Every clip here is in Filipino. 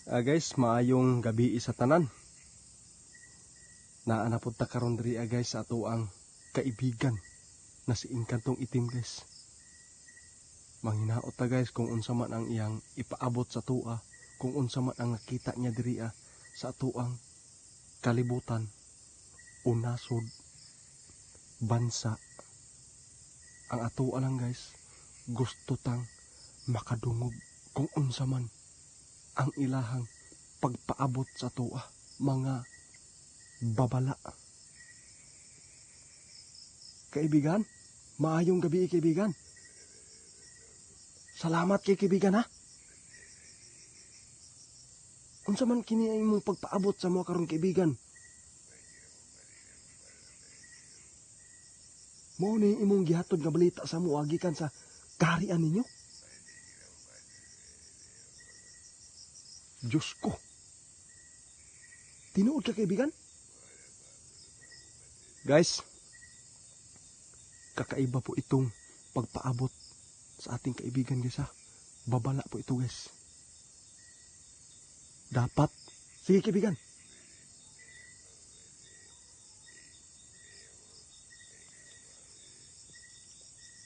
Guys, maayong gabi sa tanan. Naanapod ta karon diri guys sa ato ang kaibigan na si Inkantong Itim guys. Manghinaot ta guys kung unsa man ang iyang ipaabot sa tua, kung unsa man ang nakita niya diri sa ato ang kalibutan, unasod, bansa. Ang ato lang guys, gusto tang makadungog kung unsa man ang ilahang pagpaabot sa tua, mga babala. Kaibigan, maayong gabi kaibigan. Salamat kay kaibigan ha. Unsa man kini ay imong pagpaabot sa mga karong kaibigan? Mao ni imong gihatod nga balita sa mo gikan sa kaharian ninyo? Diyos ko. Tinuod ka kaibigan? Guys, kakaiba po itong pagpaabot sa ating kaibigan guys ha. Babala po ito guys. Dapat. Sige kaibigan.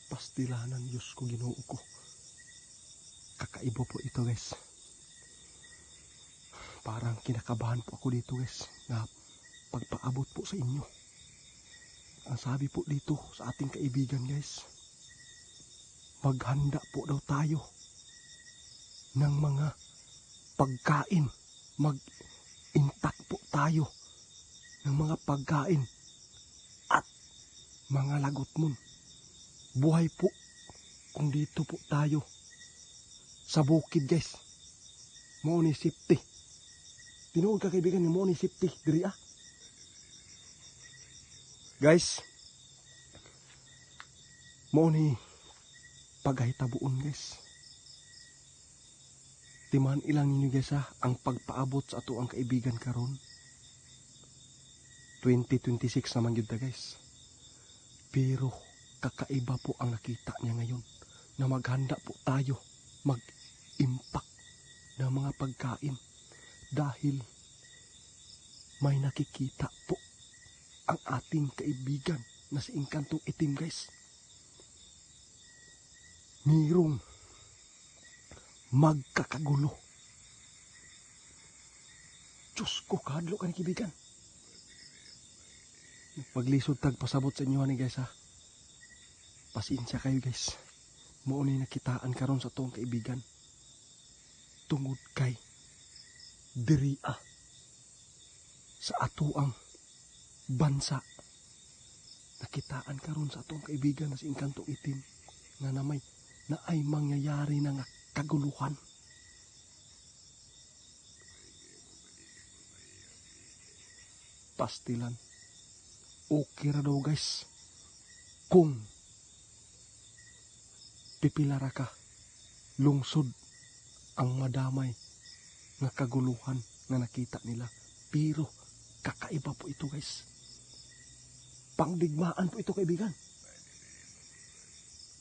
Pastilanan Diyos ko, Ginoo ko. Kakaiba po ito guys. Parang kinakabahan po ako dito guys na pagpaabot po sa inyo. Ang sabi po dito sa ating kaibigan guys, maghanda po daw tayo ng mga pagkain. Mag-intak po tayo ng mga pagkain at mga lagotmon. Buhay po kung dito po tayo sa bukid guys. Mao ni safety. Tinuod ka kaibigan ni mo ni safety diri Guys, mo ni paghahitabuon guys. Timan ilang ninyo guys ang pagpaabot sa ato ang kaibigan karon. 2026 naman gyud ta guys. Pero kakaiba po ang nakita niya ngayon na maghanda po tayo mag-impact ng mga pagkain. Dahil may nakikita po ang ating kaibigan na si Inkantong Itim guys. Mayroong magkakagulo. Diyos ko, kahadlo ka ni kaibigan. Paglisod tagpasabot sa inyo ni guys ha. Pasensya kayo guys. Maunay nakitaan karon sa tong kaibigan. Tungod kay diri sa atuang bansa. Nakitaan karon sa atong kaibigan na si Inkantong Itim nga na ay mangyayari na nga kaguluhan. Pastilan. Okay ra daw guys kung pipilara ka lungsod ang madamay nga kaguluhan nga nakita nila. Pero kakaiba po ito guys. Pangdigmaan po ito kaibigan.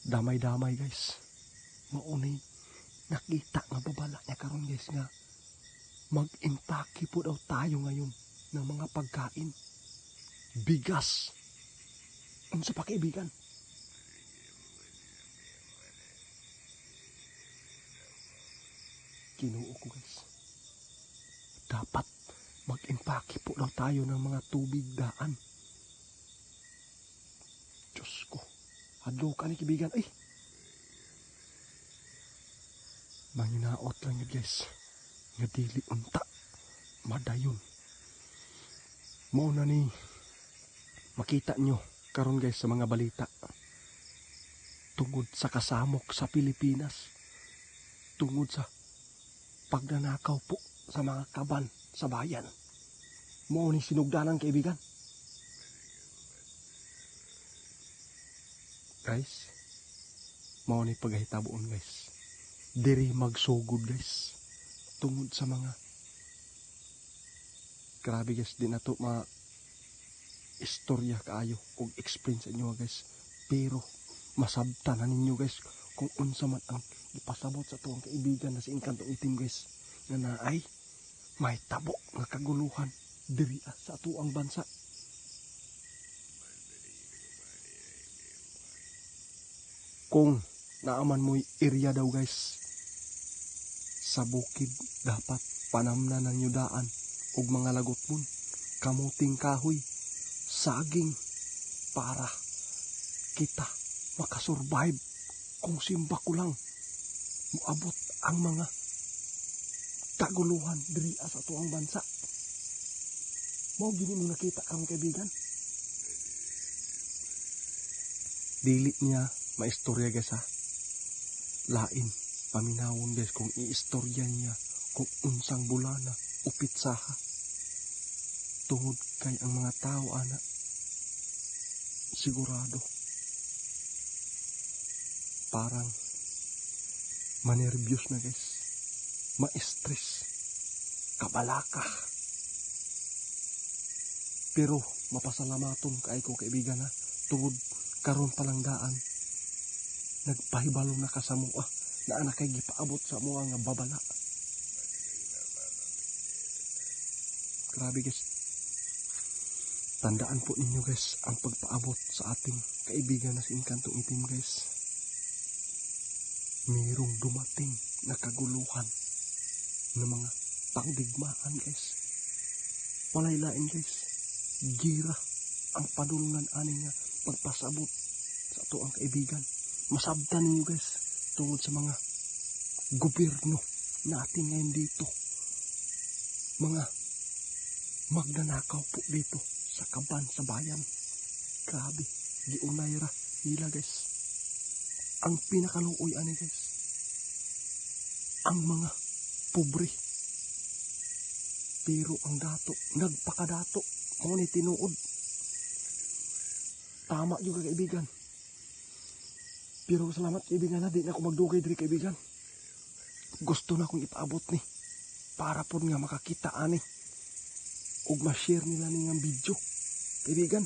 Damay-damay guys. Maunay nakita nga babala niya karon guys nga mag-impake po daw tayo ngayon ng mga pagkain. Bigas. Unsa pa kaibigan? Ginoo ko guys. Dapat mag-impake po daw tayo ng mga tubig daan. Diyos ko. Hadlo ka ni kaibigan. Ay. Manginaot lang yun guys. Nga dili unta. Madayon. Mao na ni makita nyo karon guys sa mga balita. Tungod sa kasamok sa Pilipinas. Tungod sa pagnanakaw po sa mga kaban sa bayan. Mao ni sinugdanan kaibigan. Guys, mao ni paghahitabuon guys. Diri magsugod guys. Tungod sa mga grabe guys, di na to istorya kaayo o explain sa inyo guys. Pero masabtan na ninyo guys kung unsa man ang ipasabot sa tuwang kaibigan na si Inkantong Itim guys. Nga naay may tabo nga kaguluhan diri sa atuang bansa. Kung naaman mo'y area daw guys, sa bukid dapat panamnan ng yudaan ug mga lagot mon, kamuting kahoy, saging para kita makasurvive kung simba ko lang muabot ang mga kaguluhan diri sa atuang bansa. Mao gini mo nakita kang kaibigan. Dili niya maistorya guys ha. Lain paminawon guys kung iistorya niya kung unsang bulana o pitsaha. Tungod kay ang mga tao ana sigurado parang manervyos na guys, ma-stress, kabalaka. Pero mapasalamaton kay ko kaibigan ha, tungod karon palang daan nagpahibalo na ka sa mua na anak kay gipaabot sa mua nga babala. Grabe guys. Tandaan po ninyo guys ang pagpaabot sa ating kaibigan na si Inkantong Itim guys. Mayroong dumating na kaguluhan ng mga pangdigmaan guys. Walay lain guys. Gira ang padulungan ani nga pagpasabot sa ato ang kaibigan. Masabtan ninyo guys tungod sa mga gobyerno natin ngayon dito. Mga magnanakaw po dito sa kaban sa bayan. Grabe, giunay ra nila guys. Ang pinakaluoy ani guys, ang mga pobre. Pero ang dato, nagpakadato, mo ni tinuod. Tama juga kaibigan. Pero salamat kaibigan na, di na ako magdugay diri kaibigan. Gusto na akong ipaabot ni, para po nga makakita ani. Ug ma-share nila ni nga video. Kaibigan,